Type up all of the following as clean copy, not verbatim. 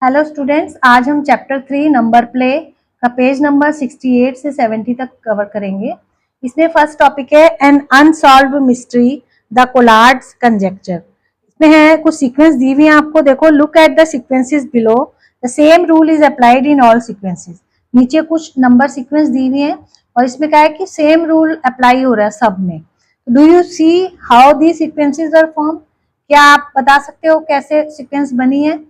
Hello students, आज हम chapter 3 number play का पेज नंबर 68 से 70 तक कवर करेंगे। इसमें फर्स्ट टॉपिक है an unsolved mystery the Collatz conjecture. इसमें है कुछ सीक्वेंस दी हुई है आपको, देखो look at the sequences below, the same rule is applied in all sequences. नीचे कुछ नंबर सीक्वेंस दी हुई है और इसमें क्या है कि सेम रूल अप्लाई हो रहा है सब में। Do you see how the sequences are form? क्या आप बता सकते हो कैसे सीक्वेंस बनी है?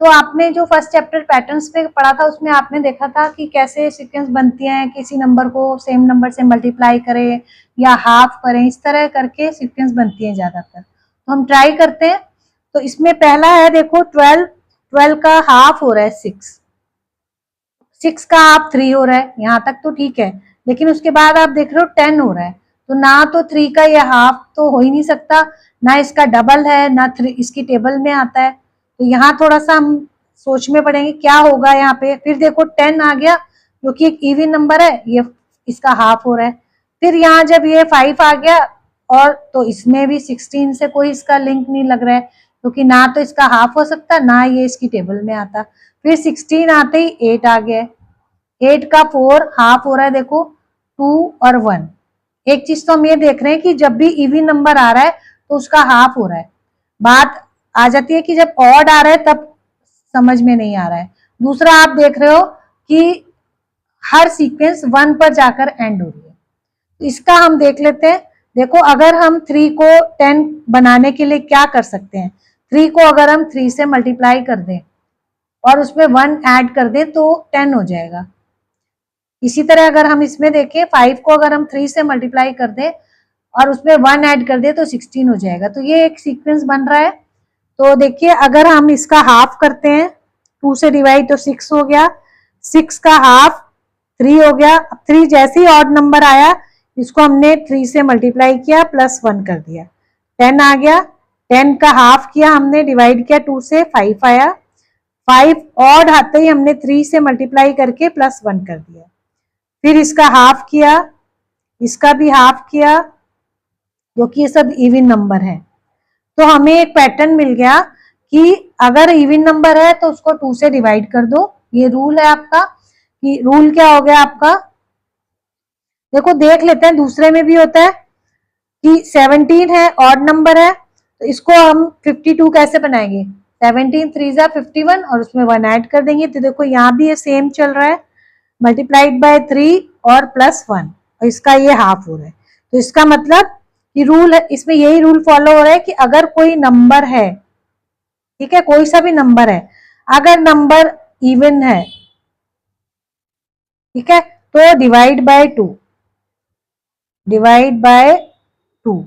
तो आपने जो फर्स्ट चैप्टर पैटर्न्स पे पढ़ा था उसमें आपने देखा था कि कैसे सीक्वेंस बनती हैं, किसी नंबर को सेम नंबर से मल्टीप्लाई करें या हाफ करें, इस तरह करके सीक्वेंस बनती हैं ज्यादातर। तो हम ट्राई करते हैं। तो इसमें पहला है, देखो 12 का हाफ हो रहा है 6 का हाफ 3 हो रहा है, यहाँ तक तो ठीक है। लेकिन उसके बाद आप देख रहे हो 10 हो रहा है, तो ना तो 3 का ये हाफ तो हो ही नहीं सकता, ना इसका डबल है, ना 3 इसकी टेबल में आता है। तो यहाँ थोड़ा सा हम सोच में पड़ेंगे क्या होगा यहाँ पे। फिर देखो 10 आ गया जो कि एक इवन नंबर है, ये इसका हाफ हो रहा है। फिर यहाँ जब ये 5 आ गया, और तो इसमें भी 16 से कोई इसका लिंक नहीं लग रहा है, क्योंकि ना तो इसका हाफ हो सकता, ना ये इसकी टेबल में आता। फिर 16 आते ही 8 आ गया, 8 का 4 हाफ हो रहा है, देखो 2 और 1। एक चीज तो हम ये देख रहे हैं कि जब भी इवन नंबर आ रहा है तो उसका हाफ हो रहा है। बात आ जाती है कि जब ऑड आ रहा है तब समझ में नहीं आ रहा है। दूसरा आप देख रहे हो कि हर सीक्वेंस 1 पर जाकर एंड हो रही है। तो इसका हम देख लेते हैं। देखो अगर हम 3 को 10 बनाने के लिए क्या कर सकते हैं, 3 को अगर हम 3 से मल्टीप्लाई कर दें और उसमें 1 ऐड कर दें तो 10 हो जाएगा। इसी तरह अगर हम इसमें देखें 5 को अगर हम 3 से मल्टीप्लाई कर दें और उसमें 1 ऐड कर दें तो 16 हो जाएगा। तो ये एक सीक्वेंस बन रहा है। तो देखिए अगर हम इसका हाफ करते हैं, 2 से डिवाइड तो 6 हो गया, 6 का हाफ 3 हो गया। 3 जैसे ही ऑड नंबर आया इसको हमने 3 से मल्टीप्लाई किया प्लस 1 कर दिया, 10 आ गया। 10 का हाफ किया हमने, डिवाइड किया 2 से, 5 आया। 5 ऑड आते ही हमने 3 से मल्टीप्लाई करके प्लस 1 कर दिया। फिर इसका हाफ किया, इसका भी हाफ किया, क्योंकि ये सब इवन नंबर है। तो हमें एक पैटर्न मिल गया कि अगर इवन नंबर है तो उसको 2 से डिवाइड कर दो। ये रूल है आपका। कि रूल क्या हो गया आपका, देखो देख लेते हैं दूसरे में भी होता है कि 17 है, ऑड नंबर है, तो इसको हम 52 कैसे बनाएंगे, 17 3 जा 51 और उसमें 1 ऐड कर देंगे। तो देखो यहाँ भी ये सेम चल रहा है, मल्टीप्लाइड बाय 3 और प्लस 1, और इसका ये हाफ हो रहा है। तो इसका मतलब कि रूल है, इसमें यही रूल फॉलो हो रहा है कि अगर कोई नंबर है, ठीक है, कोई सा भी नंबर है, अगर नंबर इवन है, ठीक है, तो डिवाइड बाय 2, डिवाइड बाय 2।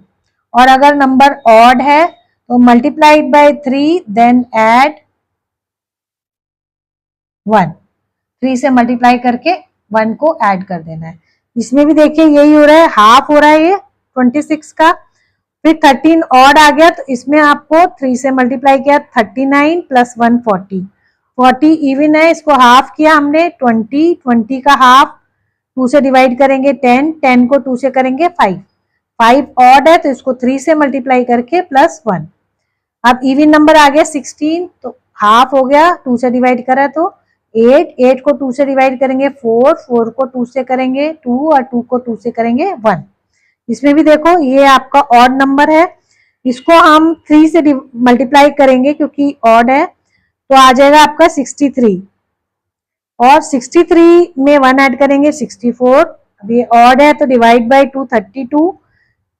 और अगर नंबर ऑड है तो मल्टीप्लाइड बाय 3 देन ऐड 1, 3 से मल्टीप्लाई करके 1 को ऐड कर देना है। इसमें भी देखिए यही हो रहा है, हाफ हो रहा है ये 26 का। फिर 13 ऑड आ गया तो इसमें आपको 3 से मल्टीप्लाई किया, 39 प्लस 1 40, 40 इवन है, इसको हाफ किया हमने 20, 20 का हाफ 2 से डिवाइड करेंगे 10, 10 को 2 से करेंगे 5, 5 ऑड है तो इसको 3 से मल्टीप्लाई करके प्लस 1। अब इवन नंबर आ गया 16, तो हाफ हो गया, 2 से डिवाइड करा तो 8, 8 को 2 से डिवाइड करेंगे 4, 4 को 2 से करेंगे 2 और 2 को 2 से करेंगे 1। इसमें भी देखो ये आपका ऑड नंबर है, इसको हम 3 से मल्टीप्लाई करेंगे क्योंकि ऑड है, तो आ जाएगा आपका 63, और 63 में 1 ऐड करेंगे 64। अब ये ऑड है तो डिवाइड बाय 2 32,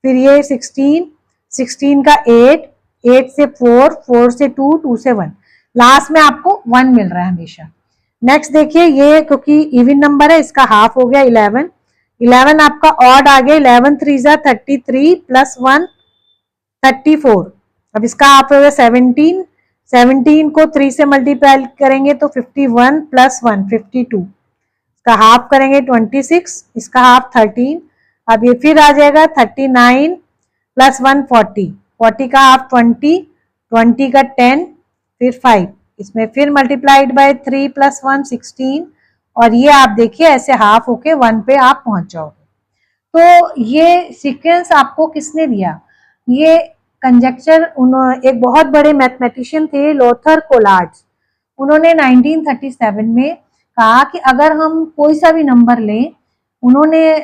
फिर ये 16, 16 का 8, 8 से 4, 4 से 2, 2 से 1, लास्ट में आपको 1 मिल रहा है हमेशा। नेक्स्ट देखिए ये क्योंकि इवन नंबर है इसका हाफ हो गया 11, 11 आपका ऑड आ गया, 11 3 जा 33 प्लस 1 34। अब इसका हाफ हो गया 17, 17 को 3 से मल्टीप्लाई करेंगे तो 51 प्लस 1 52, इसका हाफ करेंगे 26, इसका हाफ 13। अब ये फिर आ जाएगा 39 प्लस 1 40, 40 का हाफ 20, 20 का 10, फिर 5, इसमें फिर मल्टीप्लाइड बाय 3 प्लस 1 16, और ये आप देखिए ऐसे हाफ होके 1 पे आप पहुंच जाओगे। तो ये सीक्वेंस आपको किसने दिया, ये कंजेक्चर, एक बहुत बड़े मैथमेटिशियन थे लोथर कोलार्ड्स, उन्होंने 1937 में कहा कि अगर हम कोई सा भी नंबर लें, उन्होंने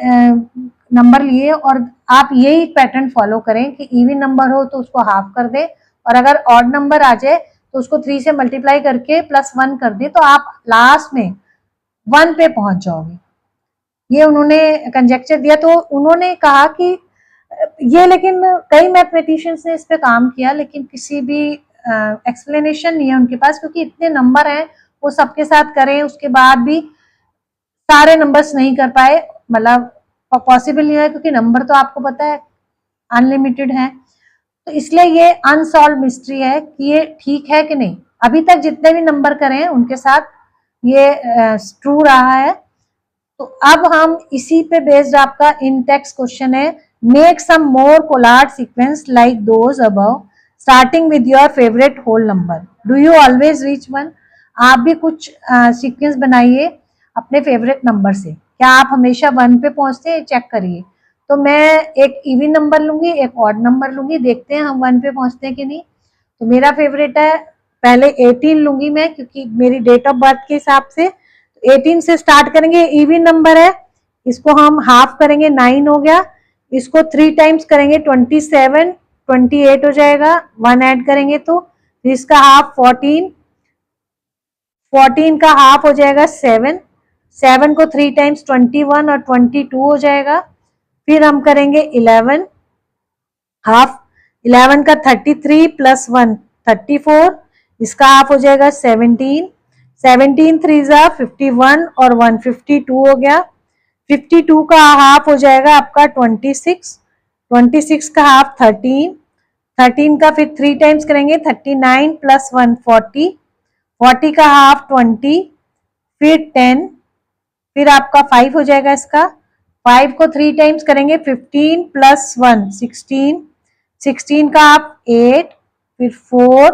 नंबर लिए और आप यही पैटर्न फॉलो करें कि इवन नंबर हो तो उसको हाफ कर दे, और अगर ऑड नंबर आ जाए तो उसको 3 से मल्टीप्लाई करके +1 कर दे, तो आप लास्ट में 1 पे पहुंच जाओगे। ये उन्होंने कंजेक्चर दिया। तो उन्होंने कहा कि ये, लेकिन कई मैथमेटिशियंस ने इस पे काम किया, लेकिन किसी भी एक्सप्लेनेशन नहीं है उनके पास, क्योंकि इतने नंबर हैं, वो सबके साथ करें उसके बाद भी सारे नंबर्स नहीं कर पाए, मतलब पॉसिबल नहीं है, क्योंकि नंबर तो आपको पता है अनलिमिटेड है। तो इसलिए ये अनसॉल्व मिस्ट्री है कि ये ठीक है कि नहीं। अभी तक जितने भी नंबर करे हैं उनके साथ ये ट्रू रहा है। तो अब हम इसी पे बेस्ड आपका इन टेक्स्ट क्वेश्चन है, make some more Collatz sequence like those above starting with your favourite whole number, do you always reach 1। आप भी कुछ सीक्वेंस बनाइए अपने फेवरेट नंबर से, क्या आप हमेशा 1 पे पहुंचते हैं, चेक करिए। तो मैं एक इवन नंबर लूंगी, एक ऑड नंबर लूंगी, देखते हैं हम 1 पे पहुंचते हैं कि नहीं। तो मेरा फेवरेट है, पहले 18 लूंगी मैं, क्योंकि मेरी डेट ऑफ बर्थ के हिसाब से 18 से स्टार्ट करेंगे। इवन नंबर है, इसको हम हाफ करेंगे, 9 हो गया। इसको 3 टाइम्स करेंगे 27, 28 हो जाएगा। 1 ऐड करेंगे तो इसका हाफ 14, 14 का हाफ हो जाएगा 7, 7 को 3 टाइम्स 21 और 22 हो जाएगा। फिर हम करेंगे 11, हाफ 11 का 33 + 1 34, इसका हाफ हो जाएगा 17, 17 3 जा 51 और 1 52 हो गया। 52 का हाफ हो जाएगा आपका 26, 26 का हाफ 13, 13 का फिर 3 टाइम्स करेंगे 39 + 1 40, 40 का हाफ 20, फिर 10, फिर आपका 5 हो जाएगा इसका। 5 को 3 टाइम्स करेंगे 15 + 1 16, 16 का आप 8, फिर 4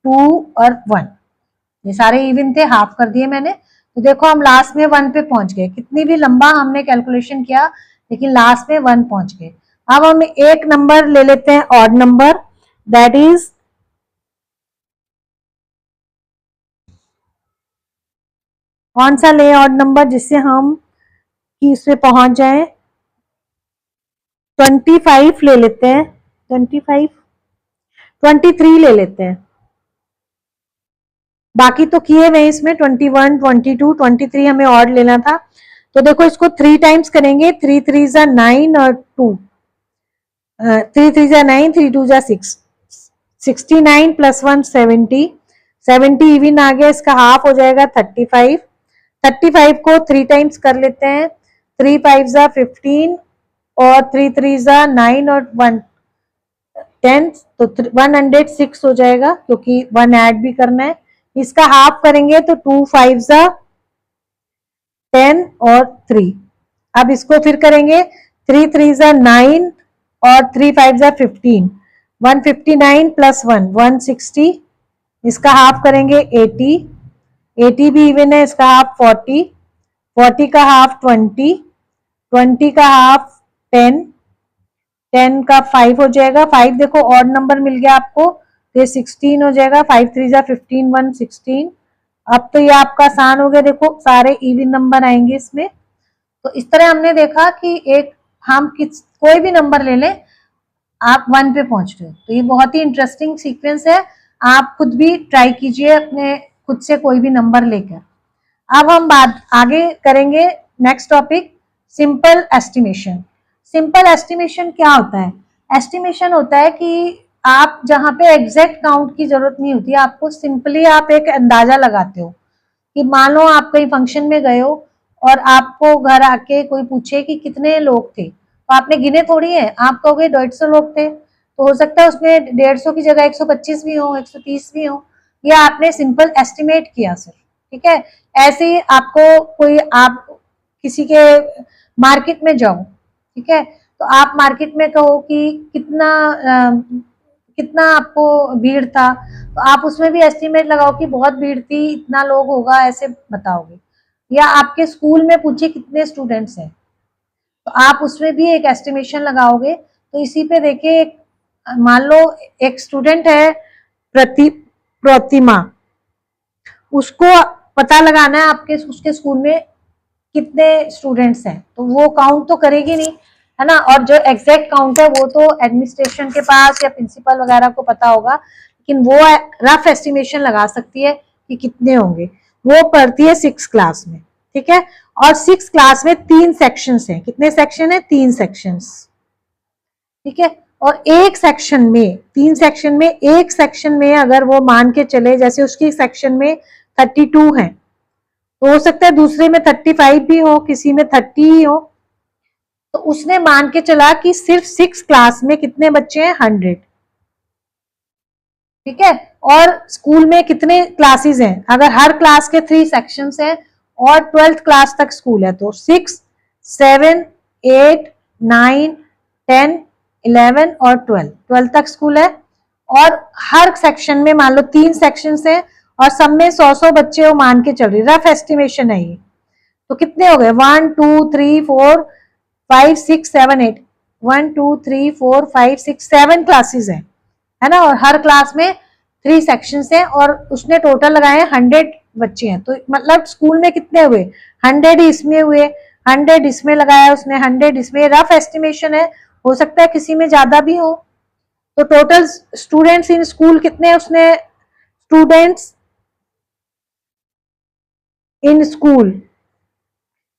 2 और 1, ये सारे इवन थे, हाफ कर दिए मैंने। तो देखो हम लास्ट में 1 पे पहुंच गए, कितनी भी लंबा हमने कैलकुलेशन किया लेकिन लास्ट में 1 पहुंच गए। अब हम एक नंबर ले लेते हैं ऑड नंबर, दैट इज कौन सा ले ऑड नंबर जिससे हम कि इसमें पहुंच जाए। 25 ले लेते हैं, 25, 23 ले लेते हैं, बाकी तो किए हुए इसमें 21 22 23 हमें ऑड लेना था। तो देखो इसको 3 टाइम्स करेंगे, 3 3 जा 9 और 2, 3 3 जा 9, 3 2 जा 6, 69 + 1 70, 70 इवन आ गया, इसका हाफ हो जाएगा 35, 35 को 3 टाइम्स कर लेते हैं, 3 5 जा 15 और 3 3 जा 9 और 1 10, तो 106 हो जाएगा, क्योंकि 1 ऐड भी करना है। इसका हाफ करेंगे तो 2 5 जा 10 और 3, अब इसको फिर करेंगे 3 3 जा 9 और 3 5 जा 15, 159 + 1 160, इसका हाफ करेंगे 80, 80 भी इवन है, इसका हाफ 40, 40 का हाफ 20, 20 का हाफ 10, 10 का 5 हो जाएगा। 5 देखो ऑड नंबर मिल गया आपको, तो ये 16 हो जाएगा। 5 3 जा 15 1 16। अब तो ये आपका आसान हो गया, देखो सारे इवन नंबर आएंगे इसमें। तो इस तरह हमने देखा कि एक हम कोई भी नंबर ले लें, आप 1 पे पहुंच रहे हो। तो ये बहुत ही इंटरेस्टिंग सीक्वेंस है, आप खुद भी ट्राई कीजिए अपने खुद से कोई भी नंबर लेकर। अब हम बात आगे करेंगे, next topic simple estimation. Simple estimation क्या होता है? एस्टिमेशन होता है कि आप जहां पे एग्जैक्ट काउंट की जरूरत नहीं होती, आपको सिंपली आप एक अंदाजा लगाते हो कि मान लो आप कहीं फंक्शन में गए हो और आपको घर आके कोई पूछे कि कितने लोग थे, तो आपने गिने थोड़ी है, आप कहोगे 150 लोग थे। तो हो सकता है उसमें 150 की जगह 125 भी हो, 130 भी हो, या आपने सिंपल एस्टिमेट किया सिर्फ, ठीक है। ऐसे ही आपको कोई, आप किसी के मार्केट में जाओ, ठीक है, तो आप मार्केट में कहो कि कितना आपको भीड़ था, तो आप उसमें भी एस्टिमेट लगाओ कि बहुत भीड़ थी, इतना लोग होगा, ऐसे बताओगे। या आपके स्कूल में पूछे कितने स्टूडेंट्स हैं, तो आप उसमें भी एक एस्टिमेशन लगाओगे। तो इसी पे देखिए, मान लो एक स्टूडेंट है प्रतिमा, उसको पता लगाना है आपके उसके स्कूल में कितने स्टूडेंट्स हैं, तो वो काउंट तो करेगी नहीं, है ना। और जो एग्जैक्ट काउंट है वो तो एडमिनिस्ट्रेशन के पास या प्रिंसिपल वगैरह को पता होगा, लेकिन वो रफ एस्टिमेशन लगा सकती है कि कितने होंगे। वो पढ़ती है 6 क्लास में, ठीक है। और 6 क्लास में 3 सेक्शंस हैं। कितने सेक्शन है? 3 सेक्शंस, ठीक है। और एक सेक्शन में, 3 सेक्शन में, एक सेक्शन में अगर वो मान के चले जैसे उसकी सेक्शन में 32 है, तो हो सकता है दूसरे में 35 भी हो, किसी में 30 ही हो, तो उसने मान के चला कि सिर्फ 6 क्लास में कितने बच्चे हैं? 100, ठीक है। और स्कूल में कितने क्लासेस हैं? अगर हर क्लास के 3 सेक्शंस हैं और 12th क्लास तक स्कूल है, तो 6, 7, 8, 9, 10, 11 और 12 तक स्कूल है। और हर सेक्शन में मान लो 3 सेक्शंस हैं और सब में 100 बच्चे वो मान के चल रही, रफ एस्टिमेशन है ये। तो कितने हो गए? 1 2 3 4 5 6 7 8, 1 2 3 4 5 6 7 क्लासेस है ना। और हर क्लास में 3 सेक्शंस हैं और उसने टोटल लगाए 100 बच्चे हैं, तो मतलब स्कूल में कितने हुए? 100 इसमें हुए, 100 इसमें लगाया उसने, 100 इसमें। रफ एस्टिमेशन है, हो सकता है किसी में ज्यादा भी हो। तो टोटल स्टूडेंट्स इन स्कूल कितने उसने स्टूडेंट्स इन स्कूल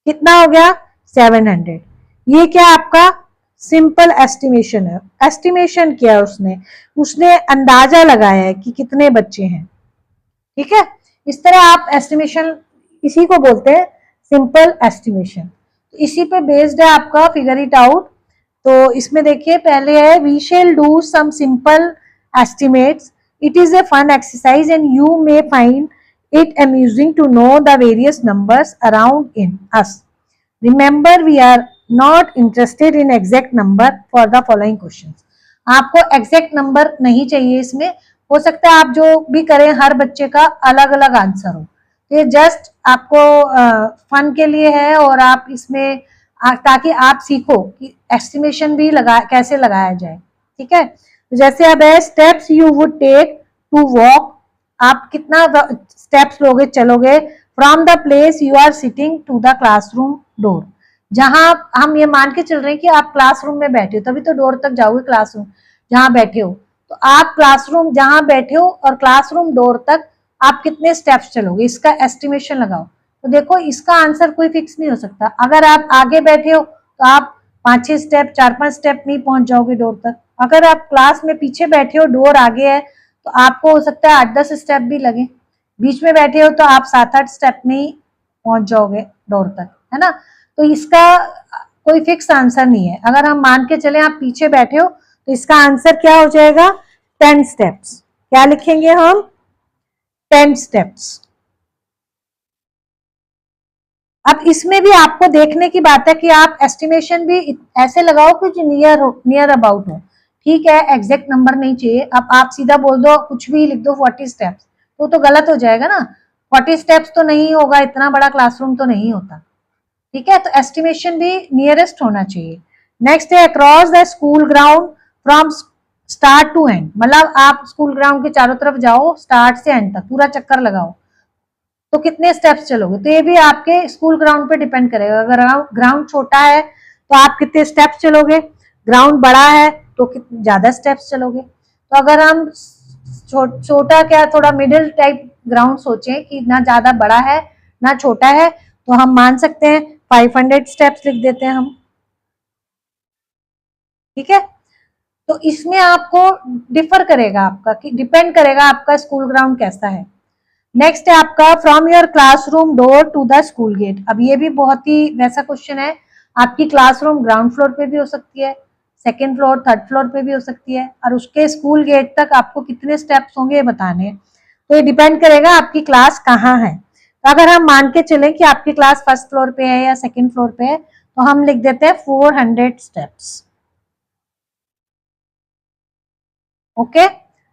कितना हो गया? 700। ये क्या आपका सिंपल एस्टिमेशन है। एस्टिमेशन किया उसने, उसने अंदाजा लगाया है कि कितने बच्चे हैं, ठीक है। इस तरह आप एस्टिमेशन, इसी को बोलते हैं सिंपल एस्टिमेशन। तो इसी पे बेस्ड है आपका फिगर इट आउट। तो इसमें देखिए पहले है we shall do some simple estimates, it is a fun exercise and you may find it amusing to know the various numbers around in us. Remember, we are not interested in exact number for the following questions. आपको exact number नहीं चाहिए इसमें, हो सकता है आप जो भी करें हर बच्चे का अलग अलग आंसर हो। तो ये जस्ट आपको फन के लिए है और आप इसमें ताकि आप सीखो कि एस्टिमेशन भी कैसे लगाया जाए, ठीक है। तो जैसे अब है steps you would take to walk, आप कितना स्टेप्स लोगे, चलोगे from the place you are sitting to the classroom door. जहां हम ये मान के चल रहे हैं कि आप क्लासरूम में बैठे हो, तभी तो डोर तक जाओगे, क्लासरूम जहां बैठे हो। तो आप क्लासरूम जहां बैठे हो और क्लासरूम डोर तक आप कितने स्टेप्स चलोगे, इसका एस्टिमेशन लगाओ। तो देखो इसका आंसर कोई फिक्स नहीं हो सकता। अगर आप आगे बैठे हो तो आप 5-6 स्टेप, 4-5 स्टेप में पहुंच जाओगे डोर तक। अगर आप क्लास में पीछे बैठे हो, डोर आगे है, तो आपको हो सकता है 8-10 स्टेप भी लगे। बीच में बैठे हो तो आप 7-8 स्टेप में ही पहुंच जाओगे डोर तक, है ना। तो इसका कोई फिक्स आंसर नहीं है। अगर हम मान के चले आप पीछे बैठे हो तो इसका आंसर क्या हो जाएगा? 10 स्टेप्स। क्या लिखेंगे हम? 10 स्टेप्स। अब इसमें भी आपको देखने की बात है कि आप एस्टिमेशन भी ऐसे लगाओ कि जो नियर अबाउट हो, ठीक है। एग्जैक्ट नंबर नहीं चाहिए। अब आप सीधा बोल दो, कुछ भी लिख दो 40 स्टेप्स, तो गलत हो जाएगा ना। 40 स्टेप्स तो नहीं होगा, इतना बड़ा क्लासरूम तो नहीं होता, ठीक है। तो एस्टिमेशन भी नियरेस्ट होना चाहिए। नेक्स्ट है across the school ground from start to end, मतलब आप स्कूल ग्राउंड के चारों तरफ जाओ, स्टार्ट से एंड तक पूरा चक्कर लगाओ, तो कितने स्टेप्स चलोगे। तो ये भी आपके स्कूल ग्राउंड पे डिपेंड करेगा। अगर ग्राउंड छोटा है तो आप कितने स्टेप्स चलोगे, ग्राउंड बड़ा है तो ज्यादा स्टेप्स चलोगे। तो अगर हम छोटा क्या थोड़ा मिडिल टाइप ग्राउंड सोचें कि ना ज्यादा बड़ा है ना छोटा है, तो हम मान सकते हैं 500 स्टेप्स लिख देते हैं हम, ठीक है। तो इसमें आपको डिफर करेगा, आपका कि डिपेंड करेगा आपका स्कूल ग्राउंड कैसा है। नेक्स्ट है आपका from your classroom door to the school gate. अब ये भी बहुत ही वैसा क्वेश्चन है। आपकी क्लासरूम ग्राउंड फ्लोर पे भी हो सकती है, सेकेंड फ्लोर, थर्ड फ्लोर पे भी हो सकती है, और उसके स्कूल गेट तक आपको कितने स्टेप्स होंगे ये बताने। तो ये डिपेंड करेगा आपकी क्लास कहाँ है। तो अगर हम मान के चलें कि आपकी क्लास फर्स्ट फ्लोर पे है या सेकेंड फ्लोर पे है, तो हम लिख देते हैं 400 स्टेप्स। ओके।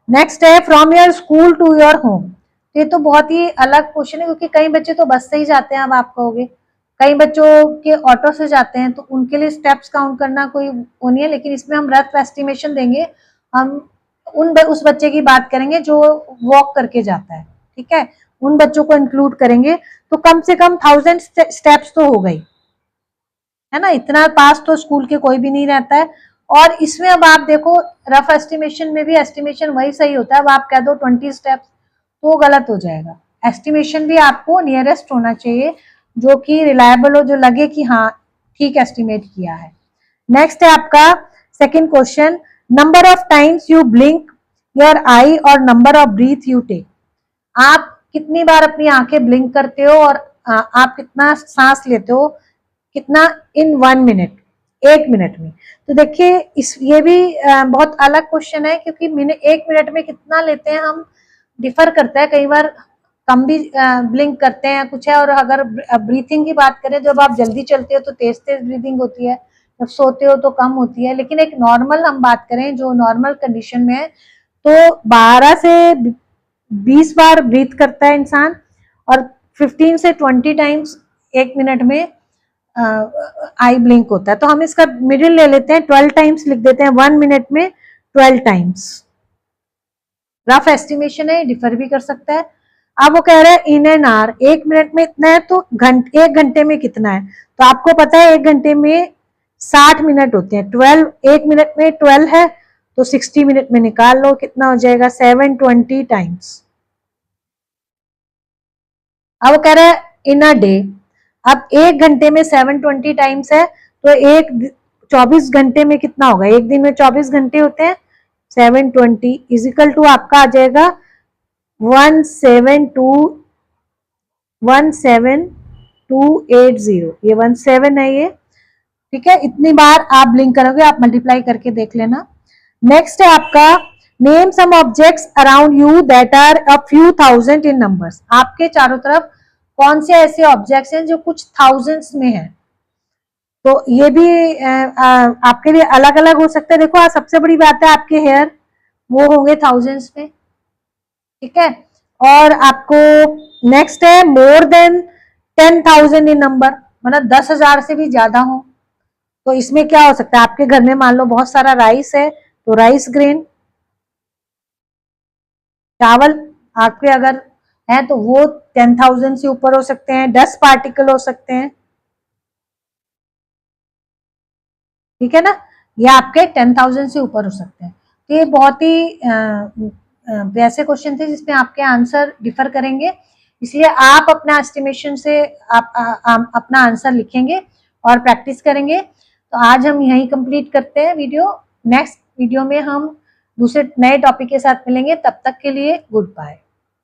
नेक्स्ट है from your school to your home. ये तो बहुत ही अलग क्वेश्चन है, क्योंकि कई बच्चे तो बस से ही जाते हैं। अब आप कहोगे कई बच्चों के ऑटो से जाते हैं, तो उनके लिए स्टेप्स काउंट करना कोई वो नहीं है, लेकिन इसमें हम रफ एस्टिमेशन देंगे। हम उस बच्चे की बात करेंगे जो वॉक करके जाता है, ठीक है। उन बच्चों को इंक्लूड करेंगे तो कम से कम 1000 स्टेप्स तो हो गई, है ना। इतना पास तो स्कूल के कोई भी नहीं रहता है। और इसमें अब आप देखो रफ एस्टिमेशन में भी एस्टिमेशन वही सही होता है। अब आप कह दो 20 स्टेप्स तो गलत हो जाएगा। एस्टिमेशन भी आपको नियरेस्ट होना चाहिए, जो कि रिलायबल हो, जो लगे कि हाँ ठीक एस्टिमेट किया है। नेक्स्ट है आपका second question, number of times you blink your eye और number of breath you take. आप कितनी बार अपनी आंखें ब्लिंक करते हो और आप कितना सांस लेते हो, कितना इन 1 मिनट, 1 मिनट में। तो देखिए इस ये भी बहुत अलग क्वेश्चन है, क्योंकि 1 मिनट में कितना लेते हैं हम डिफर करता है। कई बार कम भी ब्लिंक करते हैं कुछ है। और अगर ब्रीथिंग की बात करें, जब आप जल्दी चलते हो तो तेज तेज ब्रीथिंग होती है, जब सोते हो तो कम होती है। लेकिन एक नॉर्मल हम बात करें जो नॉर्मल कंडीशन में है, तो 12 से 20 बार ब्रीथ करता है इंसान, और 15 से 20 टाइम्स 1 मिनट में आई ब्लिंक होता है। तो हम इसका मिडिल ले लेते हैं, 12 टाइम्स लिख देते हैं 1 मिनट में 12 टाइम्स। रफ एस्टिमेशन है, डिफर भी कर सकता है। अब वो कह रहा है इन एन आवर, 1 मिनट में इतना है तो 1 घंटे में कितना है। तो आपको पता है 1 घंटे में 60 मिनट होते हैं, 12 1 मिनट में 12 है तो 60 मिनट में निकाल लो कितना हो जाएगा, 720 टाइम्स। अब वो कह रहा है इन अ डे। अब 1 घंटे में 720 टाइम्स है तो 24 घंटे में कितना होगा, एक दिन में 24 घंटे होते हैं, 720 इजिकल टू आपका आ जाएगा 17280। ये 17 है ये, ठीक है। इतनी बार आप ब्लिंक करोगे, आप मल्टीप्लाई करके देख लेना। नेक्स्ट है आपका name some objects around you that are a few thousand in numbers. आपके चारों तरफ कौन से ऐसे ऑब्जेक्ट्स हैं जो कुछ थाउजेंड्स में है। तो ये भी आपके लिए अलग अलग हो सकता है। देखो सबसे बड़ी बात है आपके हेयर, वो होंगे थाउजेंड्स में, ठीक है। और आपको नेक्स्ट है मोर देन 10,000 इन नंबर, मतलब 10,000 से भी ज्यादा हो। तो इसमें क्या हो सकता है, आपके घर में मान लो बहुत सारा राइस है तो राइस ग्रेन, चावल आपके अगर है तो वो 10,000 से ऊपर हो सकते हैं, 10 पार्टिकल हो सकते हैं, ठीक है ना। ये आपके 10,000 से ऊपर हो सकते हैं। तो ये बहुत ही वैसे क्वेश्चन थे जिसमें आपके आंसर डिफर करेंगे, इसलिए आप अपना एस्टिमेशन से आप अपना आंसर लिखेंगे और प्रैक्टिस करेंगे। तो आज हम यहीं कंप्लीट करते हैं वीडियो। नेक्स्ट वीडियो में हम दूसरे नए टॉपिक के साथ मिलेंगे, तब तक के लिए गुड बाय।